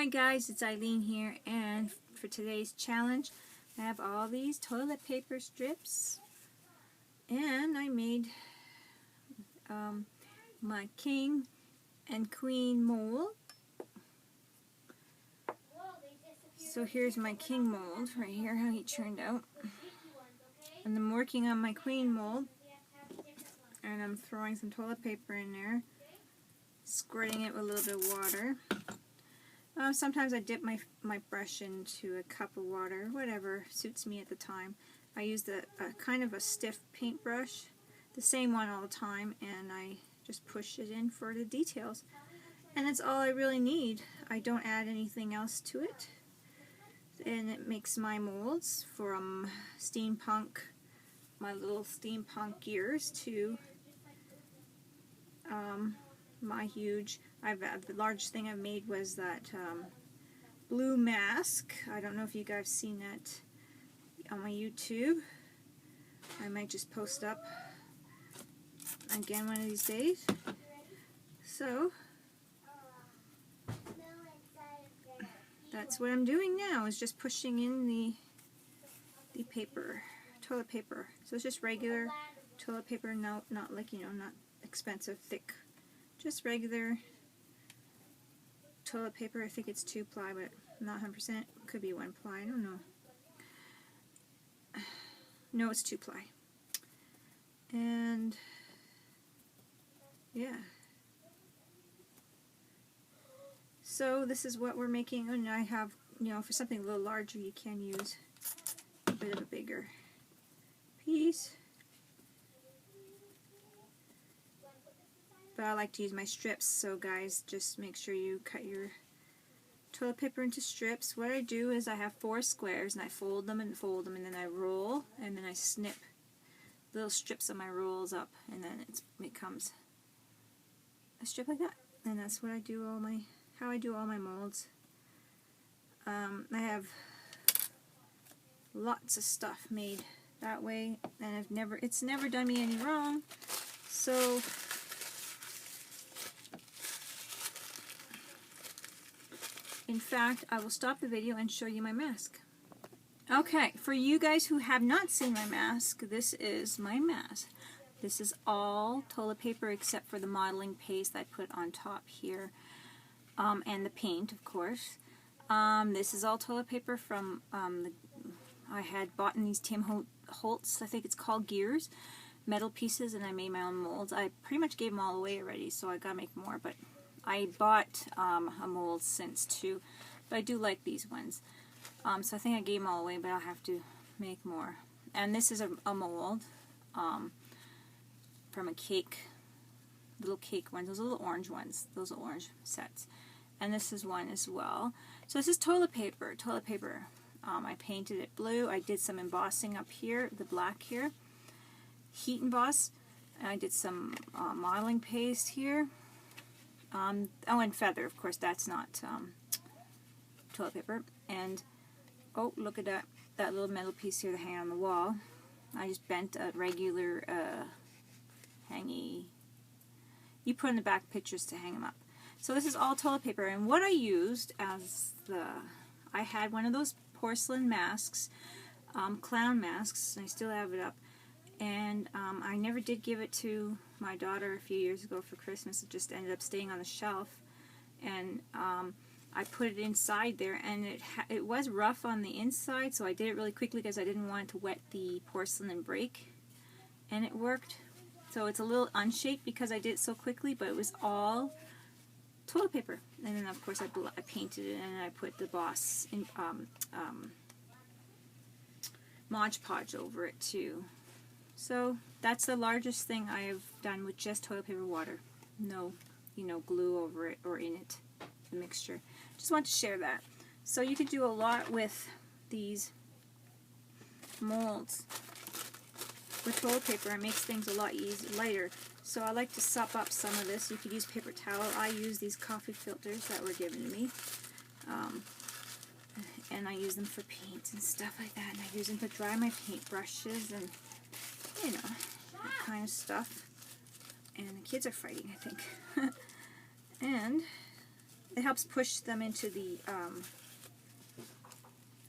Hi guys, it's Eileen here, and for today's challenge I have all these toilet paper strips, and I made my king and queen mold. So here's my king mold right here, how he turned out. And I'm working on my queen mold, and I'm throwing some toilet paper in there, squirting it with a little bit of water. Sometimes I dip my brush into a cup of water, whatever suits me at the time. I use the kind of a stiff paintbrush, the same one all the time, and I just push it in for the details. And that's all I really need. I don't add anything else to it. And it makes my molds from steampunk, my little steampunk gears, to my huge, the largest thing I've made was that blue mask. I don't know if you guys have seen that on my YouTube. I might just post up again one of these days. So that's what I'm doing now, is just pushing in the paper, toilet paper. So it's just regular toilet paper, not like, not expensive, thick. Just regular toilet paper. I think it's 2-ply, but not 100%. Could be 1-ply. I don't know. No, it's 2-ply. And yeah. So this is what we're making. And I have, for something a little larger, you can use a bit of a bigger piece. But I like to use my strips, so guys, just make sure you cut your toilet paper into strips. What I do is I have 4 squares, and I fold them, and then I roll, and then I snip little strips of my rolls up, and then it becomes a strip like that. And that's what I do how I do all my molds. I have lots of stuff made that way, and it's never done me any wrong. So in fact, I will stop the video and show you my mask. Okay, for you guys who have not seen my mask, this is my mask. This is all toilet paper except for the modeling paste I put on top here, and the paint, of course. This is all toilet paper from, I had bought in these Tim Holtz, I think it's called gears, metal pieces, and I made my own molds. I pretty much gave them all away already, so I gotta make more, but I bought a mold since too, but I do like these ones. So I think I gave them all away, but I'll have to make more. And this is a mold from a cake, little cake ones, those little orange ones, those orange sets. And this is one as well. So this is toilet paper. I painted it blue. I did some embossing up here, the black here, heat emboss. And I did some modeling paste here. Oh, and feather, of course, that's not toilet paper. And, oh, look at that little metal piece here to hang on the wall. I just bent a regular hangy. You put in the back pictures to hang them up. So this is all toilet paper, and what I used as I had one of those porcelain masks, clown masks, and I still have it up. And I never did give it to my daughter a few years ago for Christmas. It just ended up staying on the shelf. And I put it inside there, and it was rough on the inside, so I did it really quickly because I didn't want it to wet the porcelain and break. And it worked. So it's a little unshaped because I did it so quickly, but it was all toilet paper. And then, of course, I painted it, and I put the Boss Mod Podge over it, too. So that's the largest thing I have done with just toilet paper water. No, glue over it or in it, the mixture. Just want to share that. So you could do a lot with these molds with toilet paper. It makes things a lot lighter. So I like to sup up some of this. You could use paper towel. I use these coffee filters that were given to me. And I use them for paints and stuff like that. And I use them to dry my paint brushes and that kind of stuff. And the kids are fighting, I think. And it helps push them into the,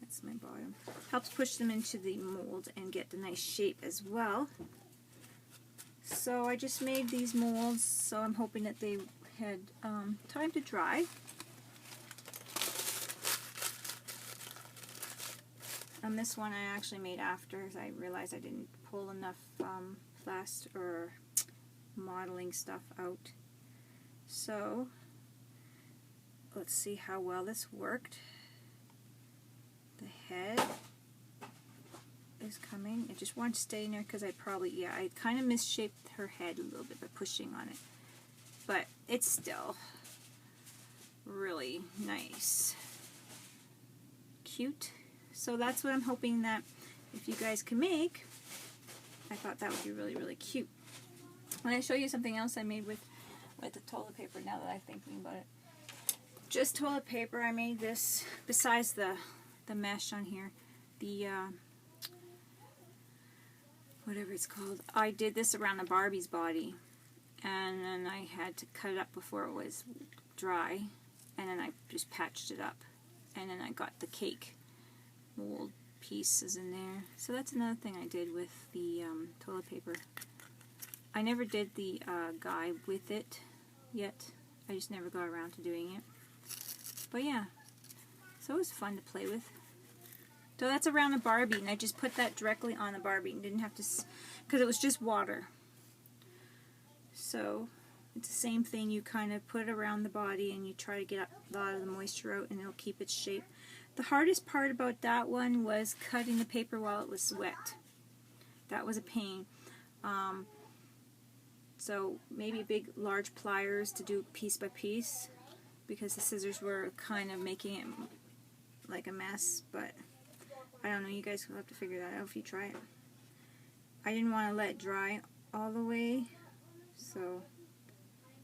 that's my bottom, helps push them into the mold and get the nice shape as well. So I just made these molds, so I'm hoping that they had time to dry. And this one I actually made after, as I realized I didn't pull enough plaster or modeling stuff out. So let's see how well this worked. The head is coming. I just want to stay in there because I kind of misshaped her head a little bit by pushing on it. But it's still really nice. Cute. So that's what I'm hoping that if you guys can make. I thought that would be really, really cute. When I show you something else I made with the toilet paper, now that I'm thinking about it. Just toilet paper, I made this, besides the mesh on here, the, whatever it's called. I did this around the Barbie's body, and then I had to cut it up before it was dry, and then I just patched it up, and then I got the cake mold pieces in there. So that's another thing I did with the toilet paper. I never did the guy with it yet. I just never got around to doing it. But yeah, so it was fun to play with. So that's around the Barbie, and I just put that directly on the Barbie and didn't have to, because it was just water. So it's the same thing, you kind of put it around the body and you try to get a lot of the moisture out and it'll keep its shape. The hardest part about that one was cutting the paper while it was wet. That was a pain. So maybe large pliers to do piece by piece, because the scissors were kind of making it like a mess, but I don't know, you guys will have to figure that out if you try it. I didn't want to let it dry all the way, so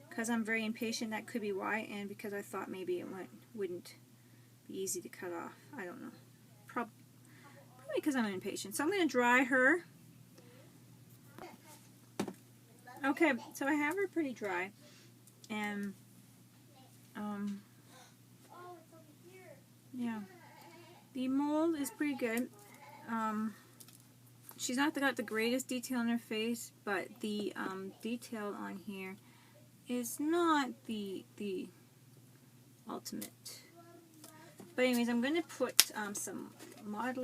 because I'm very impatient, that could be why, and because I thought maybe it wouldn't be easy to cut off. I don't know. Probably because I'm impatient. So I'm going to dry her. Okay, so I have her pretty dry, and yeah, the mold is pretty good. She's not got the greatest detail in her face, but the detail on here is not the ultimate. But anyways, I'm going to put some Mod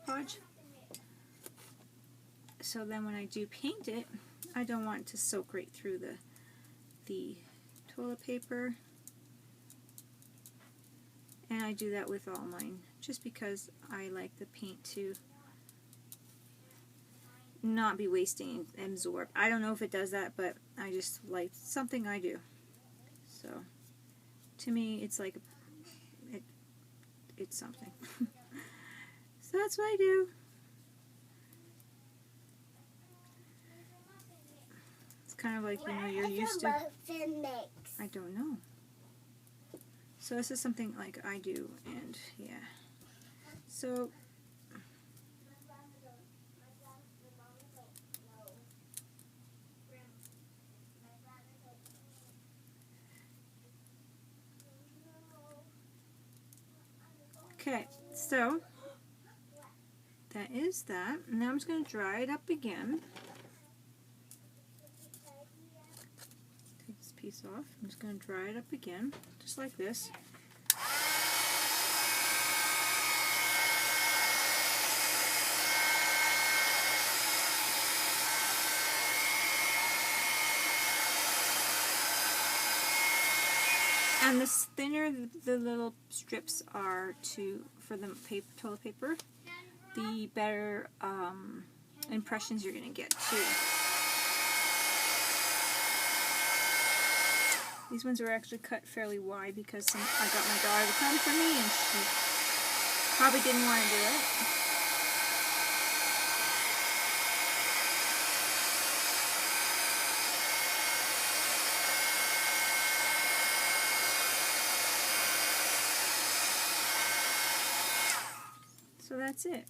Podge, so then when I do paint it, I don't want it to soak right through the toilet paper. And I do that with all mine, just because I like the paint to not be wasting and absorb. I don't know if it does that, but I just like something I do. So to me, it's like it's something. So that's what I do. It's kind of like, you know, you're used to. I don't know. So this is something like I do, and yeah. So okay, so that is that. And now I'm just going to dry it up again. Take this piece off. I'm just going to dry it up again, just like this. And the thinner the little strips are for the toilet paper, the better impressions you're going to get too. These ones were actually cut fairly wide because I got my daughter to cut for me, and she probably didn't want to do it. So that's it.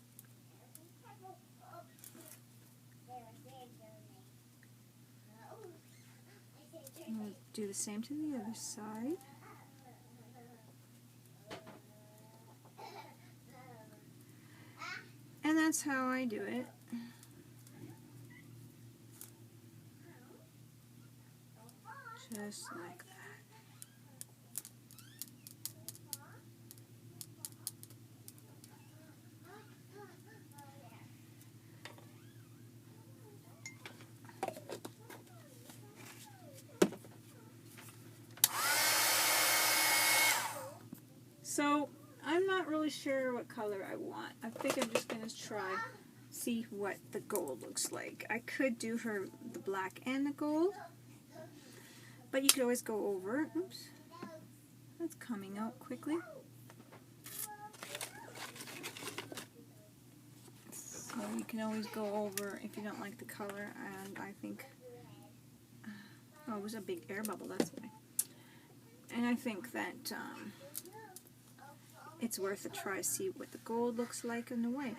And we'll do the same to the other side. that's how I do it. Just like that. So I'm not really sure what color I want. I think I'm just going to try, see what the gold looks like. I could do her the black and the gold, but you could always go over. Oops, that's coming out quickly. So you can always go over if you don't like the color, and I think, oh, it was a big air bubble, that's why. And I think that it's worth a try to see what the gold looks like in the white.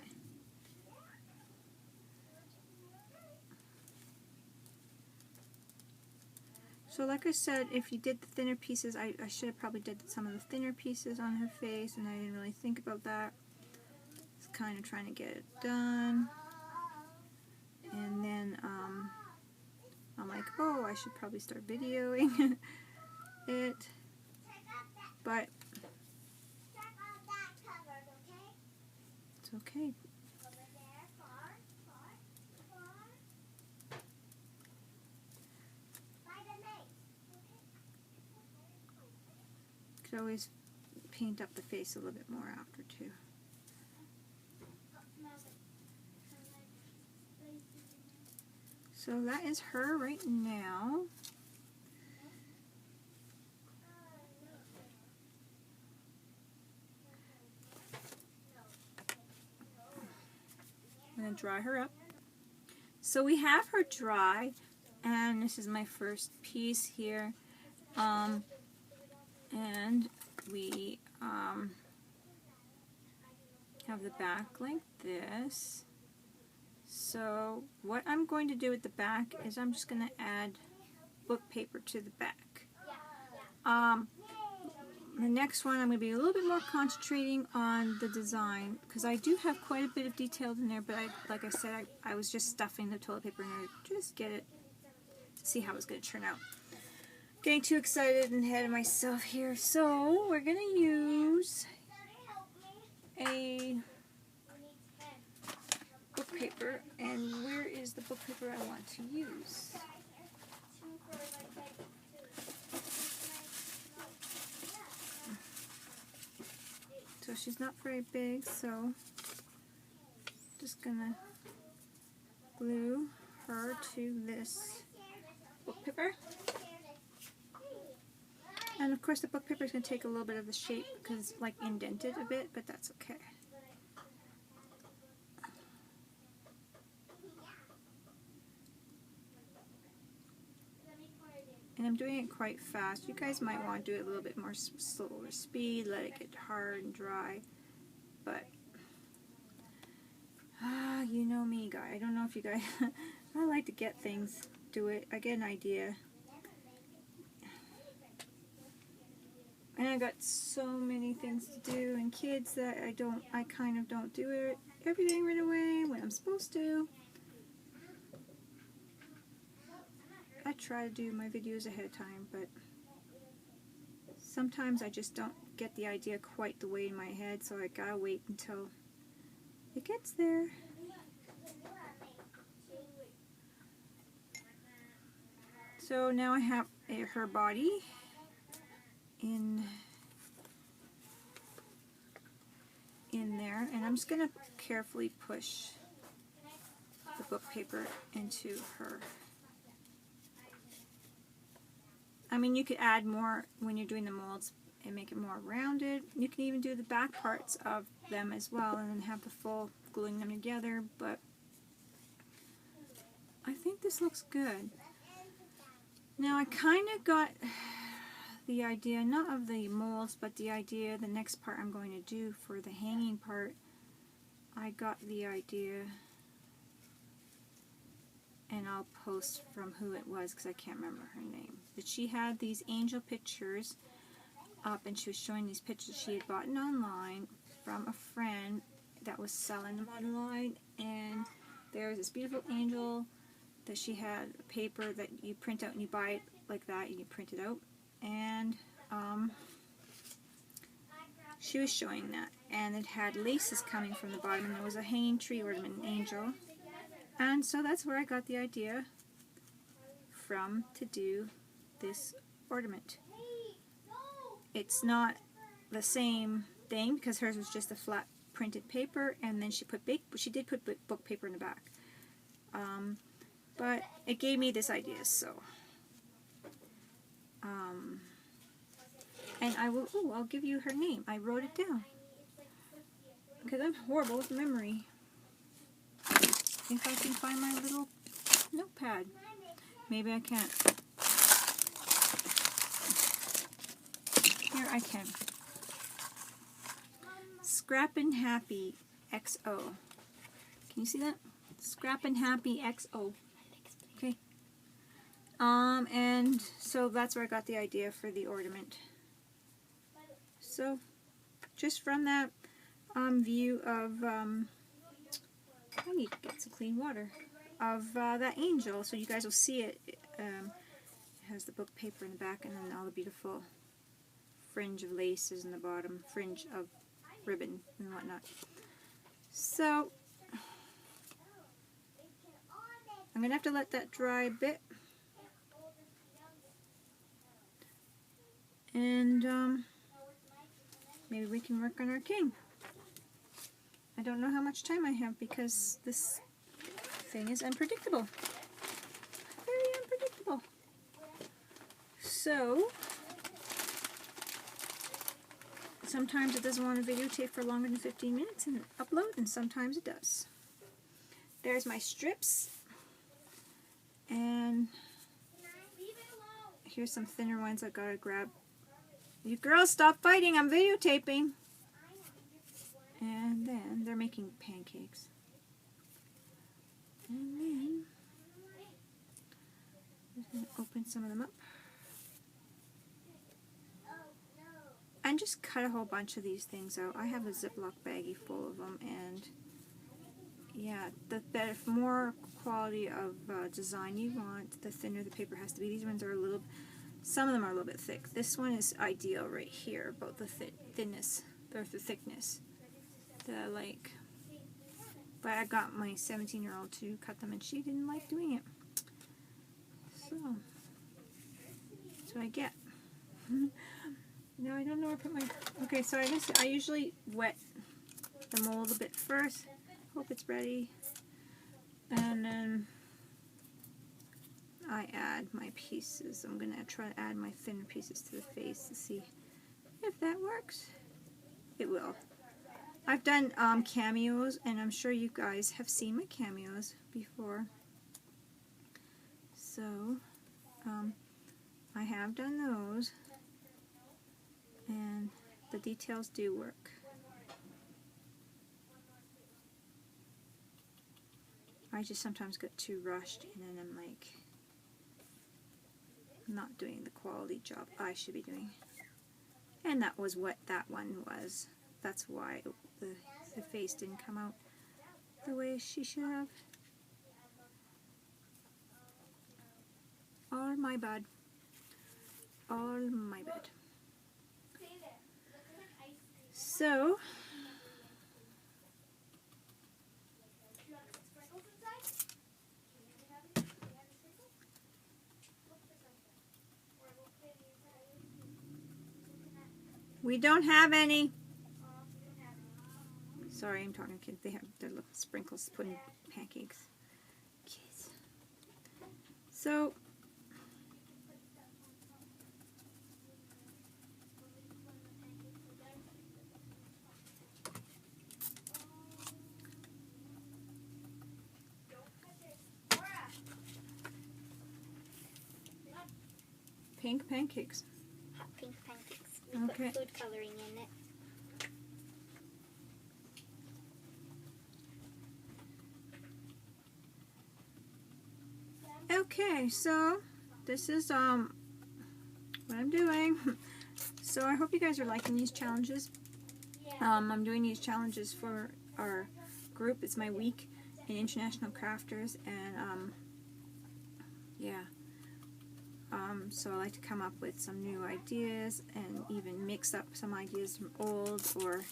So like I said, if you did the thinner pieces, I should have probably did some of the thinner pieces on her face, and I didn't really think about that. Just kind of trying to get it done. And then I'm like, oh, I should probably start videoing it. But it's okay. Could always paint up the face a little bit more after too. So that is her right now. I'm going to dry her up. So we have her dry, and this is my first piece here. And we have the back like this. So what I'm going to do with the back is I'm just going to add book paper to the back. The next one I'm going to be a little bit more concentrating on the design, because I do have quite a bit of detail in there, but like I said, I was just stuffing the toilet paper in there to just get it, see how it's going to turn out. Getting too excited and ahead of myself here. So we're going to use a book paper, and where is the book paper I want to use? So she's not very big, so just gonna glue her to this book paper. And of course the book paper is going to take a little bit of the shape because it's like indented a bit, but that's okay. And I'm doing it quite fast. You guys might want to do it a little bit more slower speed, let it get hard and dry. But, you know me, guys. I don't know if you guys, I like to get things, do it. I get an idea. And I got so many things to do and kids that I kind of don't do everything right away when I'm supposed to. I try to do my videos ahead of time, but sometimes I just don't get the idea quite the way in my head, so I gotta wait until it gets there. So now I have her body in there, and I'm just gonna carefully push the book paper into her. I mean, you could add more when you're doing the molds and make it more rounded. You can even do the back parts of them as well and then have the full gluing them together, but I think this looks good. Now I kind of got the idea, not of the molds, but the idea, the next part I'm going to do for the hanging part, I got the idea, and I'll post from who it was because I can't remember her name. But she had these angel pictures up, and she was showing these pictures she had bought online from a friend, that was selling them online, and there's this beautiful angel that she had a paper that you print out and you buy it like that and you print it out, and she was showing that, and it had laces coming from the bottom, and there was a hanging tree ornament, an angel, and so that's where I got the idea from to do this ornament. It's not the same thing because hers was just a flat printed paper, and then she did put book paper in the back. But it gave me this idea, so and I'll give you her name. I wrote it down because I'm horrible with memory. If I can find my little notepad. Maybe I can't. Here I can. Scrappin happyxo. Can you see that? Scrappin happyxo. Okay. And so that's where I got the idea for the ornament. So, just from that view of, I need to get some clean water, of that angel, so you guys will see it. It has the book paper in the back, and then all the beautiful fringe of laces in the bottom, fringe of ribbon and whatnot. So, I'm going to have to let that dry a bit. And maybe we can work on our king. I don't know how much time I have because this thing is unpredictable. Very unpredictable. So, sometimes it doesn't want to videotape for longer than 15 minutes and upload, and sometimes it does. There's my strips. And here's some thinner ones I gotta grab. You girls, stop fighting, I'm videotaping. And then they're making pancakes. And then I'm just going to open some of them up. And just cut a whole bunch of these things out. I have a Ziploc baggie full of them, and yeah, the more quality of design you want, the thinner the paper has to be. These ones are some of them are a little bit thick. This one is ideal right here, about the thinness, or the thickness. But I got my 17-year-old to cut them, and she didn't like doing it. So, that's what I get. Now I don't know where to put my... Okay, so I usually wet the mold a bit first. Hope it's ready. And then I add my pieces. I'm going to try to add my thinner pieces to the face to see if that works. It will. I've done cameos, and I'm sure you guys have seen my cameos before. So, I have done those, and the details do work. I just sometimes get too rushed, and then I'm like, not doing the quality job I should be doing. And that was what that one was. That's why the face didn't come out the way she should have. All my bad. All my bad. So, we don't have any. Sorry, I'm talking to kids. They have their little sprinkles put in pancakes. Kids. So, pink pancakes. Pink pancakes. We put food coloring in it. Okay, so this is what I'm doing. So I hope you guys are liking these challenges. I'm doing these challenges for our group. It's my week in International Crafters, and yeah. So I like to come up with some new ideas and even mix up some ideas from old or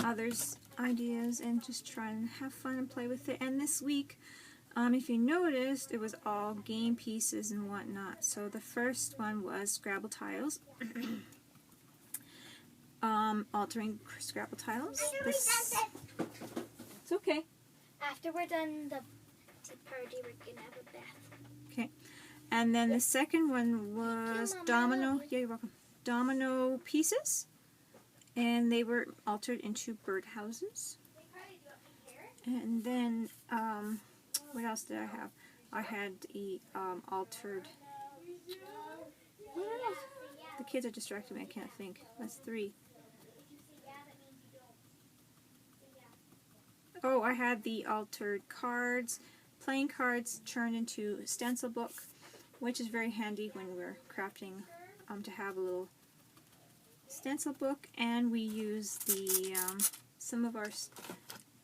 others' ideas and just try and have fun and play with it. And this week, if you noticed, it was all game pieces and whatnot. So the first one was Scrabble tiles. Altering Scrabble tiles. It's okay. After we're done the tea party, we're gonna have a bath. Okay. And then the second one was domino. Yeah, you're welcome. Domino pieces, and they were altered into birdhouses. And then what else did I have? I had the altered. What else? The kids are distracting me. I can't think. That's 3. Oh, I had the altered cards, playing cards turned into a stencil book, which is very handy when we're crafting to have a little stencil book. And we use the some of our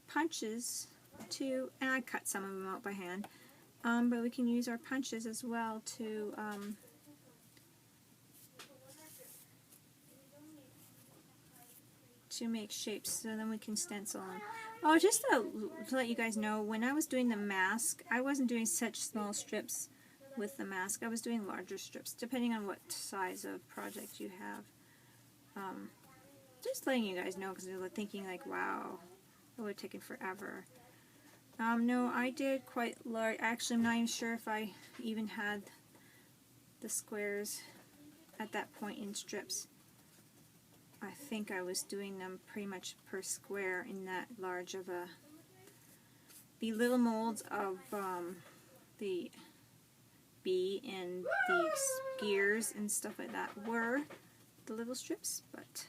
punches too, and I cut some of them out by hand, but we can use our punches as well to make shapes, so then we can stencil them. Oh, just to let you guys know, when I was doing the mask, I wasn't doing such small strips with the mask. I was doing larger strips, depending on what size of project you have. Just letting you guys know, because you're thinking like, wow, it would have taken forever. No, I did quite large. Actually, I'm not even sure if I even had the squares at that point in strips. I think I was doing them pretty much per square in that large of a... The little molds of the bee and the gears and stuff like that were the little strips, but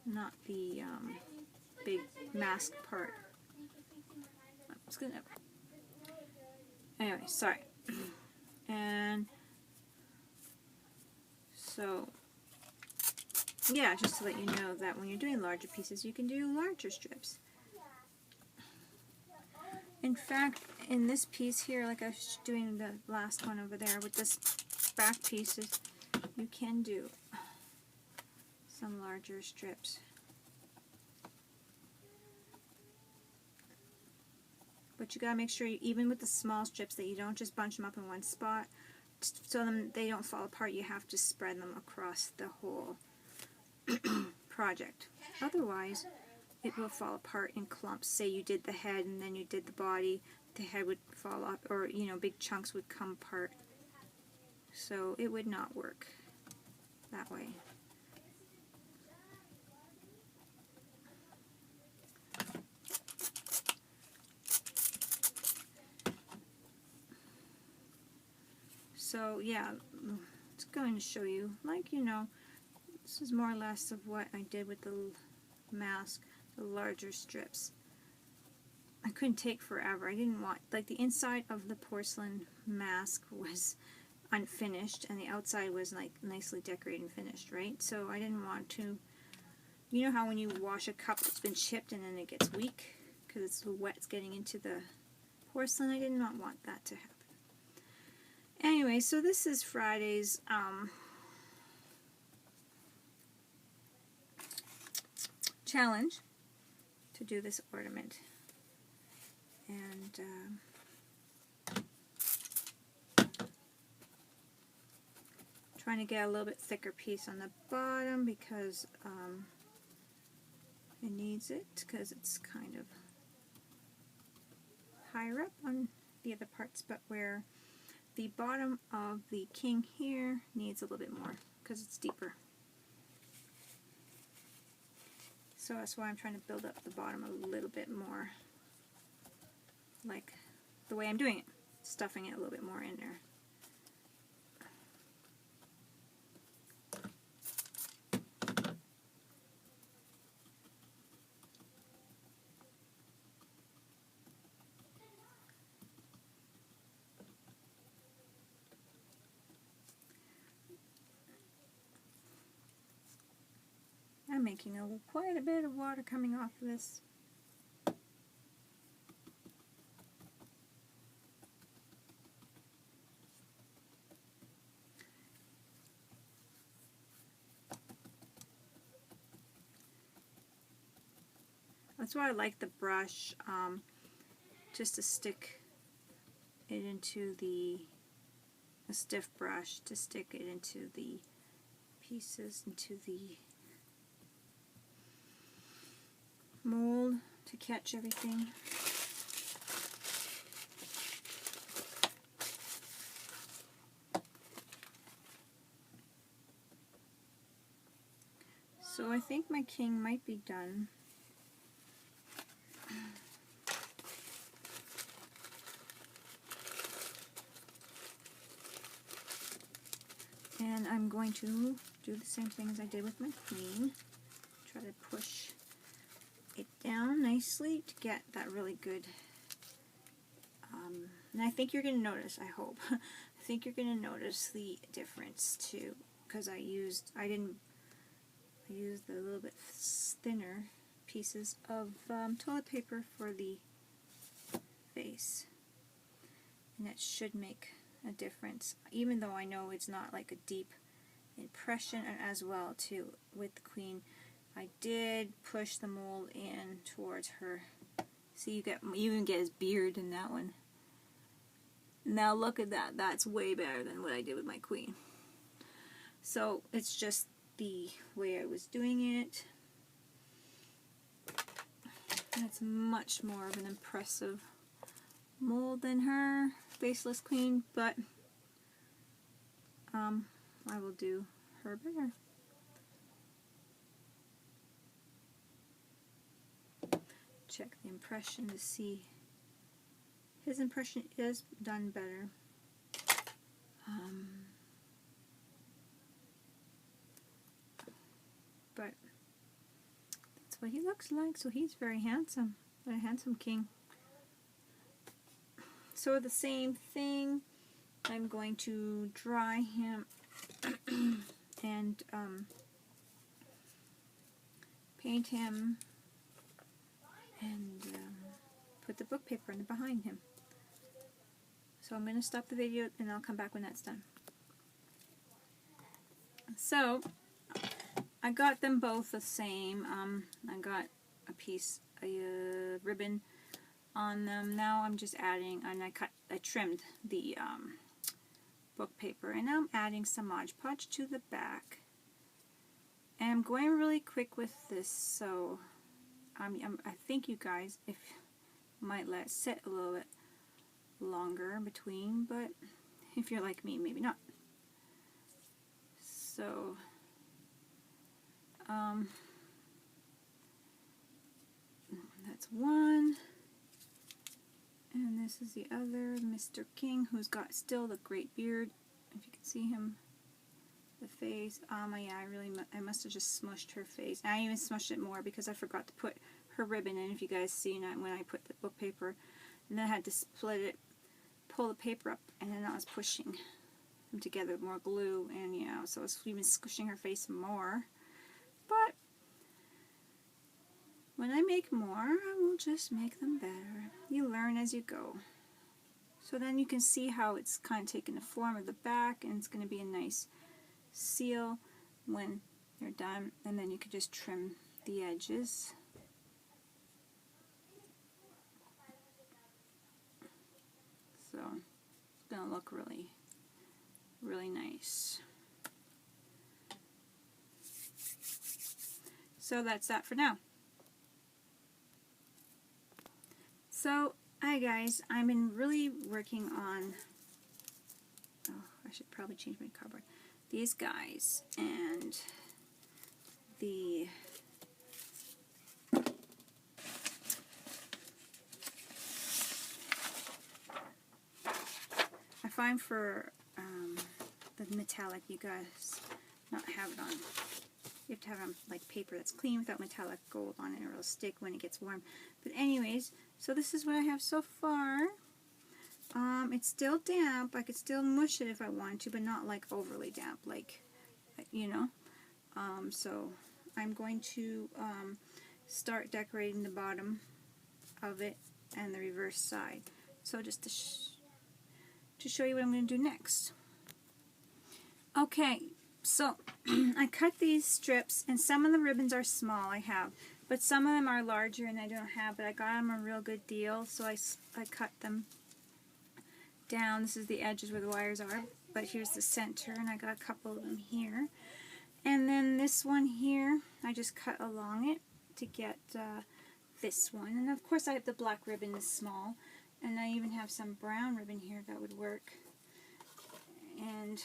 not the big mask part. It's good. Anyway, sorry. And so, yeah, just to let you know that when you're doing larger pieces, you can do larger strips. In fact, in this piece here, like I was doing the last one over there with this back pieces, you can do some larger strips. But you gotta make sure, even with the small strips, that you don't just bunch them up in one spot, so they don't fall apart. You have to spread them across the whole project. Otherwise, it will fall apart in clumps. Say you did the head and then you did the body, the head would fall off, or big chunks would come apart. So it would not work that way. So yeah, it's going to show you, this is more or less of what I did with the mask, the larger strips. I couldn't take forever. I didn't want, like, the inside of the porcelain mask was unfinished and the outside was like nicely decorated and finished, right? So I didn't want to, you know how when you wash a cup that's been chipped and then it gets weak because it's so wet, it's getting into the porcelain. I did not want that to happen. Anyway, so this is Friday's challenge to do this ornament. And trying to get a little bit thicker piece on the bottom because it needs it, because it's kind of higher up on the other parts, but where the bottom of the king here needs a little bit more because it's deeper. So that's why I'm trying to build up the bottom a little bit more, like the way I'm doing it, stuffing it a little bit more in there. I making quite a bit of water coming off of this. That's why I like the brush, just to stick it into a stiff brush to stick it into the pieces, into the mold to catch everything. So I think my king might be done. And I'm going to do the same thing as I did with my queen. Try to push it down nicely to get that really good. And I think you're going to notice, I hope. I think you're going to notice the difference too, because I used a little bit thinner pieces of toilet paper for the face. And that should make a difference, even though I know it's not like a deep impression. And as well too with the queen, I did push the mold in towards her. See, you even get his beard in that one. Now look at that, that's way better than what I did with my queen. So it's just the way I was doing it. And it's much more of an impressive mold than her faceless queen, but I will do her better. Check the impression to see. His impression is done better. But that's what he looks like, so he's very handsome. A handsome king. So the same thing, I'm going to dry him and paint him and put the book paper in behind him. So I'm going to stop the video and I'll come back when that's done. So I got them both the same. I got a ribbon on them. Now I'm just adding, and I trimmed the book paper, and now I'm adding some Mod Podge to the back. And I'm going really quick with this, so I think you guys might let it sit a little bit longer in between, but if you're like me, maybe not. So that's one. And this is the other, Mr. King, who's got still the great beard. If you can see him, the face. Yeah, I must have just smushed her face. And I even smushed it more because I forgot to put her ribbon in. If you guys seen it when I put the book paper, and then I had to split it, pull the paper up, and then I was pushing them together with more glue, and yeah, so I was even squishing her face more. But when I make more, I will just make them better. You learn as you go. So then you can see how it's kind of taking the form of the back, and it's going to be a nice seal when you're done. And then you can just trim the edges. So it's going to look really, really nice. So that's that for now. So, hi guys, I've been really working on, I should probably change my cardboard, these guys, and I find for the metallic, you guys not have it on. You have to have it on like paper that's clean without metallic gold on it, or it'll stick when it gets warm. But anyways, so this is what I have so far. It's still damp. I could still mush it if I wanted to, but not like overly damp, like, you know. So I'm going to start decorating the bottom of it and the reverse side. So just to show you what I'm going to do next. Okay, so I cut these strips, and some of the ribbons are small, I have, but some of them are larger and I don't have, but I got them a real good deal, so I cut them down. This is the edges where the wires are, but here's the center, and I got a couple of them here. And then this one here, I just cut along it to get this one. And of course I have the black ribbon is small, and I even have some brown ribbon here that would work. And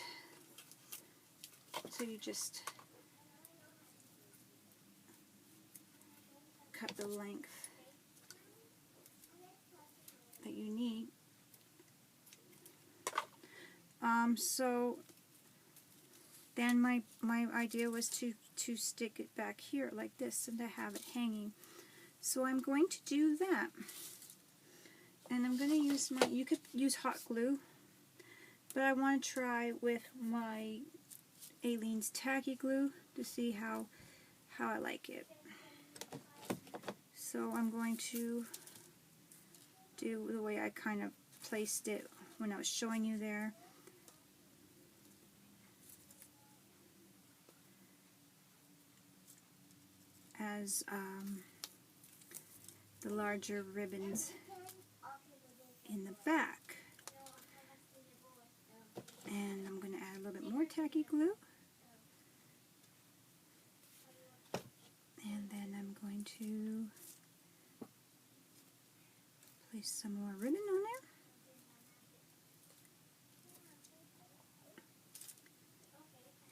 so you just cut the length that you need. So then my idea was to stick it back here like this and to have it hanging. So I'm going to do that. And I'm going to use you could use hot glue, but I want to try with my Aleene's tacky glue to see how I like it. So I'm going to do the way I kind of placed it when I was showing you there. As the larger ribbons in the back. And I'm going to add a little bit more tacky glue. And then I'm going to place some more ribbon on there.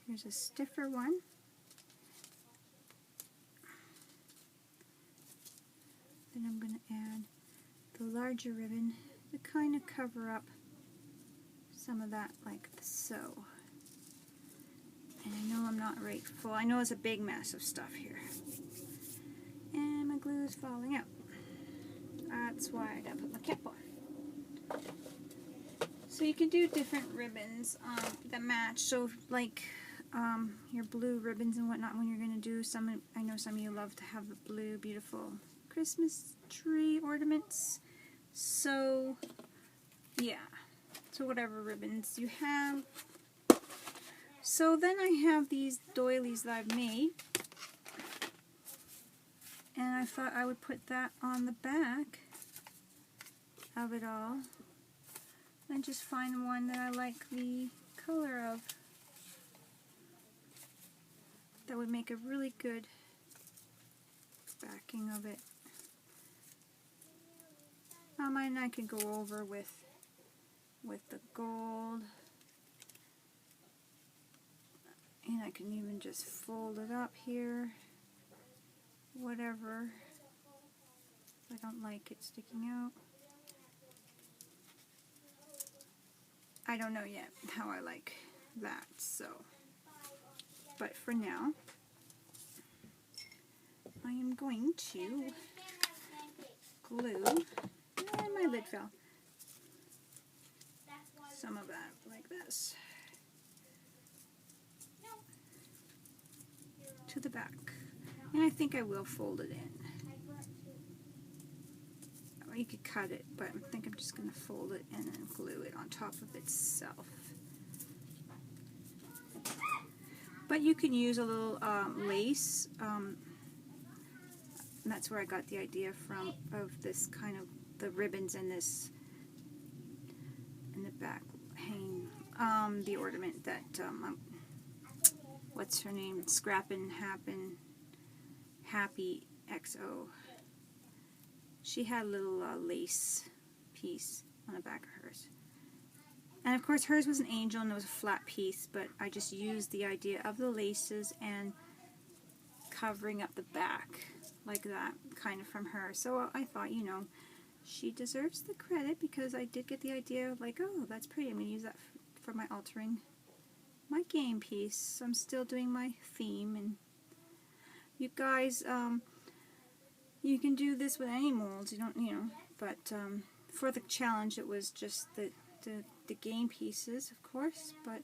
Here's a stiffer one. Then I'm going to add the larger ribbon to kind of cover up some of that like so. And I know I'm not right full. I know it's a big mess of stuff here. And my glue is falling out. That's why I gotta put my cap on. So you can do different ribbons that match. So like your blue ribbons and whatnot when you're going to do some. I know some of you love to have the blue beautiful Christmas tree ornaments. So yeah, so whatever ribbons you have. So then I have these doilies that I've made, and I thought I would put that on the back of it all and just find one that I like the color of that would make a really good backing of it. And I could go over with the gold, and I can even just fold it up here, whatever. I don't like it sticking out. I don't know yet how I like that, so, but for now I am going to glue, and my lid fell, some of that like this to the back, and I think I will fold it in. Or you could cut it, but I think I'm just going to fold it and then glue it on top of itself. But you can use a little lace. And that's where I got the idea from, of this kind of the ribbons in this in the back hanging. The ornament that what's her name? Scrappin, happyxo. She had a little lace piece on the back of hers. And of course hers was an angel and it was a flat piece, but I just used the idea of the laces and covering up the back like that, kind of from her. So I thought, you know, she deserves the credit because I did get the idea of like, oh, that's pretty. I'm going to use that for my altering my game piece. So I'm still doing my theme, and you guys, you can do this with any molds. You don't, you know, but for the challenge, it was just the game pieces, of course. But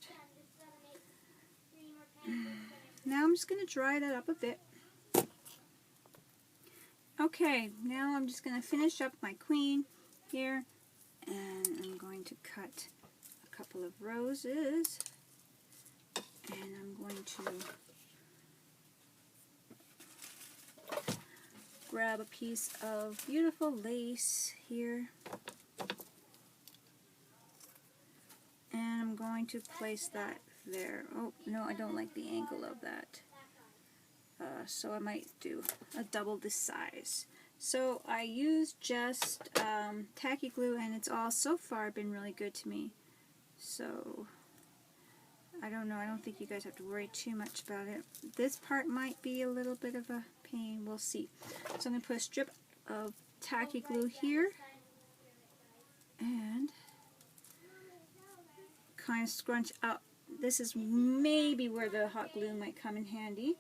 now I'm just going to dry that up a bit, Okay, now I'm just going to finish up my queen here, and I'm going to cut a couple of roses, and I'm going to grab a piece of beautiful lace here, and I'm going to place that there. Oh, no, I don't like the angle of that. So I might do a double this size. So I used just tacky glue, and it's all so far been really good to me. So I don't know, I don't think you guys have to worry too much about it. This part might be a little bit of a pain, we'll see. So I'm going to put a strip of tacky glue here and kind of scrunch up. This is maybe where the hot glue might come in handy.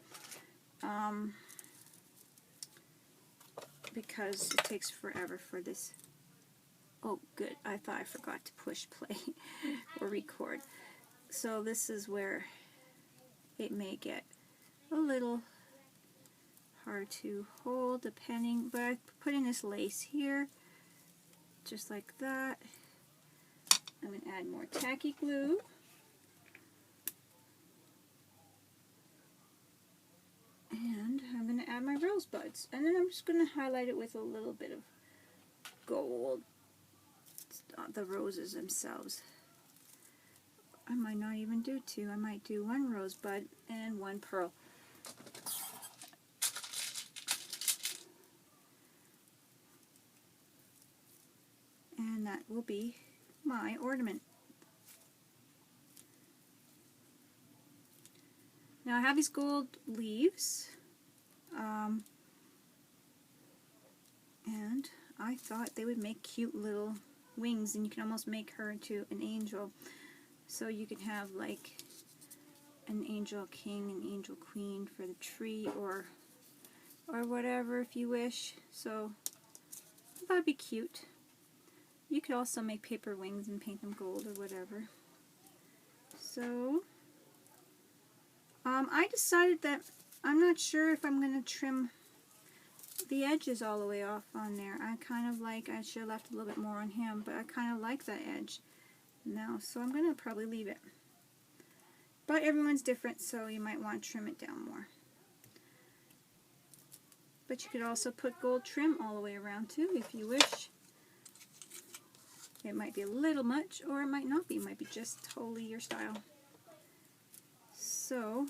Because it takes forever for this. Oh, good. I thought I forgot to push play or record. So this is where it may get a little hard to hold depending, but I put in this lace here, just like that. I'm going to add more tacky glue. And I'm going to add my rosebuds. And then I'm just going to highlight it with a little bit of gold, the roses themselves. I might not even do two. I might do one rosebud and one pearl. And that will be my ornament. Now I have these gold leaves, and I thought they would make cute little wings, and you can almost make her into an angel. So you can have like an angel king, an angel queen for the tree, or whatever if you wish. So that'd be cute. You could also make paper wings and paint them gold or whatever. So I decided that I'm not sure if I'm going to trim the edges all the way off on there. I should have left a little bit more on him, but I kind of like that edge now, so I'm going to probably leave it. But everyone's different, so you might want to trim it down more. But you could also put gold trim all the way around too, if you wish. It might be a little much, or it might not be. It might be just totally your style. So,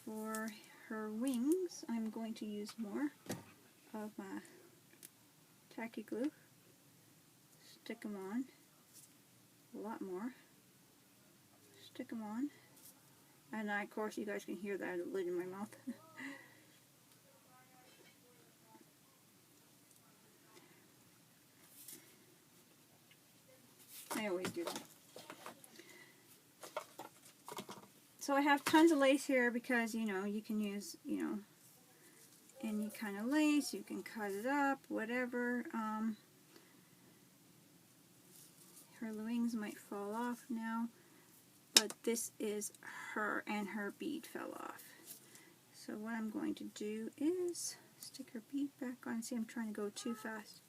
for her wings, I'm going to use more of my tacky glue. Stick them on. A lot more. Stick them on. And of course, you guys can hear that lid in my mouth. I always do that. So I have tons of lace here because, you know, you can use, you know, any kind of lace. You can cut it up, whatever. Her wings might fall off now, but this is her, and her bead fell off. So what I'm going to do is stick her bead back on. See, I'm trying to go too fast.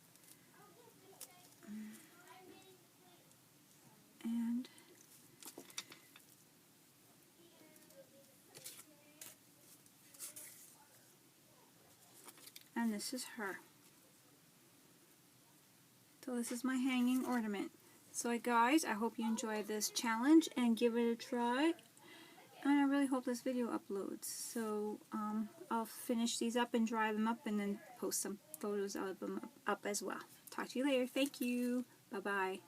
And this is her. So this is my hanging ornament. So guys, I hope you enjoyed this challenge and give it a try. And I really hope this video uploads. So I'll finish these up and dry them up and then post some photos of them up as well. Talk to you later. Thank you. Bye-bye.